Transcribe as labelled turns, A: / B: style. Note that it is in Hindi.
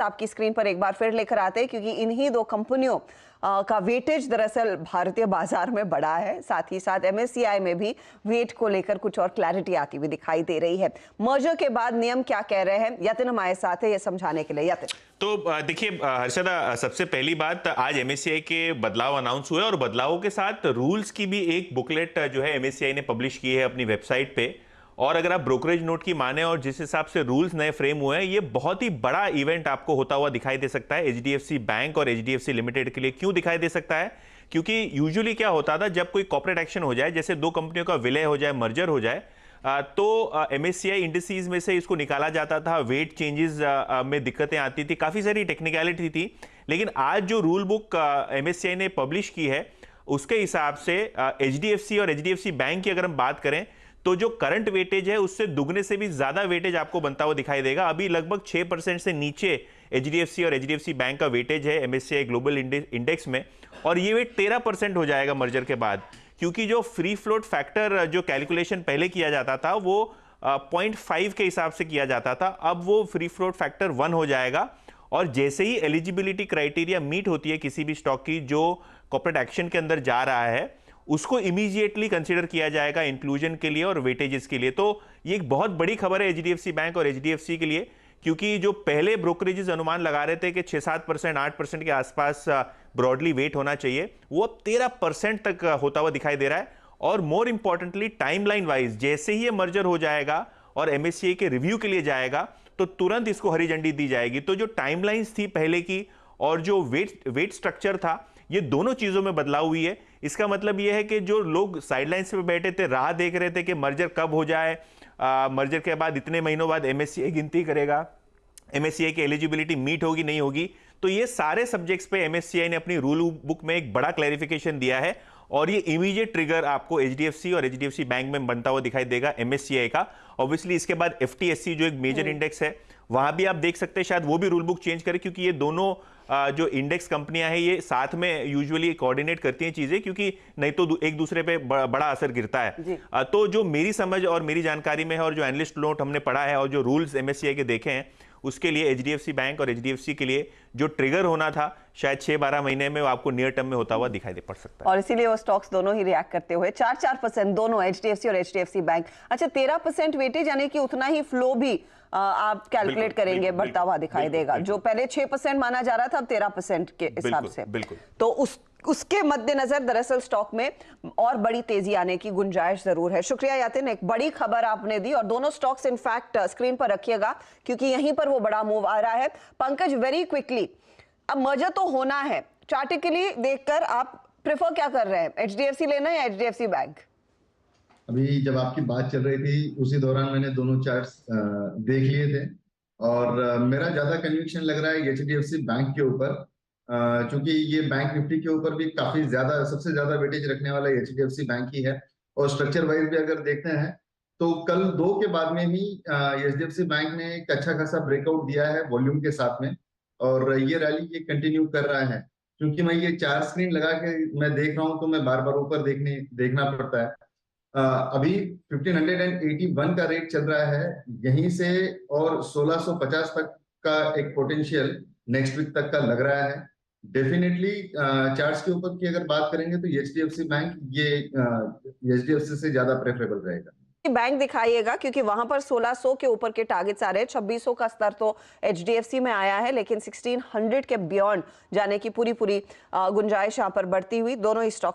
A: आपकी स्क्रीन पर एक बार फिर लेकर आते हैं क्योंकि इन्हीं दो कंपनियों का वेटेज दरअसल भारतीय बाजार में बढ़ा है। साथ ही साथ एमएससीआई में भी वेट को लेकर कुछ और क्लैरिटी आती हुई दिखाई दे रही है। मर्जर के बाद नियम क्या कह रहे हैं, यतिन हमारे साथ है ये समझाने के लिए। यतिन,
B: तो देखिए हर्षदा, सबसे पहली बात, आज एमएससीआई के बदलाव अनाउंस हुए और बदलावों के साथ रूल्स की भी एक बुकलेट जो है एमएससीआई ने पब्लिश की है अपनी वेबसाइट पे। और अगर आप ब्रोकरेज नोट की माने और जिस हिसाब से रूल्स नए फ्रेम हुए हैं, ये बहुत ही बड़ा इवेंट आपको होता हुआ दिखाई दे सकता है एचडीएफसी बैंक और एचडीएफसी लिमिटेड के लिए। क्यों दिखाई दे सकता है? क्योंकि यूजुअली क्या होता था, जब कोई कॉर्पोरेट एक्शन हो जाए, जैसे दो कंपनियों का विलय हो जाए, मर्जर हो जाए, तो एमएससीआई इंडिसेस में से इसको निकाला जाता था। वेट चेंजेस में दिक्कतें आती थी, काफ़ी सारी टेक्निकलिटी थी। लेकिन आज जो रूल बुक एमएससीआई ने पब्लिश की है, उसके हिसाब से एचडीएफसी और एचडीएफसी बैंक की अगर हम बात करें तो जो करंट वेटेज है उससे दुगने से भी ज्यादा वेटेज आपको बनता हुआ दिखाई देगा। अभी लगभग 6% से नीचे एचडीएफसी और एचडीएफसी बैंक का वेटेज है एमएससीआई ग्लोबल इंडेक्स में, और ये वेट 13% हो जाएगा मर्जर के बाद। क्योंकि जो फ्री फ्लोट फैक्टर जो कैलकुलेशन पहले किया जाता था वो 0.5 के हिसाब से किया जाता था, अब वो फ्री फ्लोट फैक्टर 1 हो जाएगा। और जैसे ही एलिजिबिलिटी क्राइटेरिया मीट होती है किसी भी स्टॉक की जो कॉर्पोरेट एक्शन के अंदर जा रहा है, उसको इमीडिएटली कंसीडर किया जाएगा इंक्लूजन के लिए और वेटेजेस के लिए। तो ये एक बहुत बड़ी खबर है एचडीएफसी बैंक और एचडीएफसी के लिए, क्योंकि जो पहले ब्रोकरेजेस अनुमान लगा रहे थे कि 6-7%, 8% के आसपास ब्रॉडली वेट होना चाहिए, वो अब 13% तक होता हुआ दिखाई दे रहा है। और मोर इंपॉर्टेंटली टाइमलाइन वाइज जैसे ही ये मर्जर हो जाएगा और एमएससीआई के रिव्यू के लिए जाएगा तो तुरंत इसको हरी झंडी दी जाएगी। तो जो टाइमलाइंस थी पहले की और जो वेट स्ट्रक्चर था, ये दोनों चीजों में बदलाव हुई है। इसका मतलब यह है कि जो लोग साइडलाइंस पे बैठे थे, राह देख रहे थे कि मर्जर कब हो जाए, मर्जर के बाद इतने महीनों बाद एमएससीआई गिनती करेगा, एमएससीआई की एलिजिबिलिटी मीट होगी नहीं होगी, तो ये सारे सब्जेक्ट्स पे एमएससीआई ने अपनी रूल बुक में एक बड़ा क्लैरिफिकेशन दिया है। और ये इमीडिएट ट्रिगर आपको एचडीएफसी और एचडीएफसी बैंक में बनता हुआ दिखाई देगा एमएससीआई का। ऑब्वियसली इसके बाद एफटीएससी जो एक मेजर इंडेक्स है, वहां भी आप देख सकते हैं शायद वो भी रूल बुक चेंज करे, क्योंकि ये दोनों जो इंडेक्स कंपनियां हैं ये साथ में यूजुअली कोऑर्डिनेट करती हैं चीजें, क्योंकि नहीं तो एक दूसरे पे बड़ा असर गिरता है। तो जो मेरी समझ और मेरी जानकारी में है और जो एनालिस्ट नोट हमने पढ़ा है और जो रूल्स एमएससीआई के देखे हैं, उसके लिए एचडीएफसी बैंक और एचडीएफसी के लिए जो ट्रिगर होना था शायद 6-12 महीने में, वो आपको नियर टर्म में होता हुआ दिखाई दे पड़ सकता है।
A: और इसीलिए वो स्टॉक्स दोनों ही रिएक्ट करते हुए 4-4% दोनों एचडीएफसी और एचडीएफसी बैंक। अच्छा, 13% वेटेज यानी कि उतना ही फ्लो भी आप कैलकुलेट करेंगे बढ़ता हुआ दिखाई देगा। जो पहले 6% माना जा रहा था अब 13% के हिसाब से। तो उसके मद्देनजर दरअसल स्टॉक में और बड़ी तेजी आने की गुंजाइश जरूर है। शुक्रिया यातिन, एक बड़ी खबर आपने दी और दोनों स्टॉक्स इनफैक्ट स्क्रीन पर रखिएगा क्योंकि यहीं पर वो बड़ा मूव आ रहा है। पंकज, वेरी क्विकली, अब मर्जर तो होना है, चार्टिकली देखकर आप प्रेफर क्या कर रहे हैं, एचडीएफसी लेना या एचडीएफसी बैंक?
C: अभी जब आपकी बात चल रही थी उसी दौरान मैंने दोनों चार्ट्स देख लिए थे और मेरा ज्यादा कन्विक्शन लग रहा है एचडीएफसी बैंक के ऊपर, क्योंकि ये बैंक निफ्टी के ऊपर भी काफी ज्यादा, सबसे ज्यादा वेटेज रखने वाला एचडीएफसी बैंक ही है। और स्ट्रक्चर वाइज भी अगर देखते हैं तो कल 2 के बाद में ही एचडीएफसी बैंक ने एक अच्छा खासा ब्रेकआउट दिया है वॉल्यूम के साथ में, और ये रैली ये कंटिन्यू कर रहा है। क्योंकि मैं ये 4 स्क्रीन लगा के मैं देख रहा हूँ तो मैं बार बार ऊपर देखना पड़ता है। अभी 1581 का रेट चल रहा है यहीं से, और 1650 तक का एक पोटेंशियल नेक्स्ट वीक तक का लग रहा है। डेफिनेटली चार्ट्स के ऊपर की अगर बात करेंगे तो एचडीएफसी बैंक ये एचडीएफसी से ज्यादा प्रेफरेबल रहेगा।
A: बैंक दिखाइएगा क्योंकि वहां पर 1600 के ऊपर के टारगेट्स आ रहे हैं। 2600 का स्तर तो एचडीएफसी में आया है, लेकिन 1600 के बियॉन्ड जाने की पूरी गुंजाइश यहां पर बढ़ती हुई दोनों ही स्टॉक्स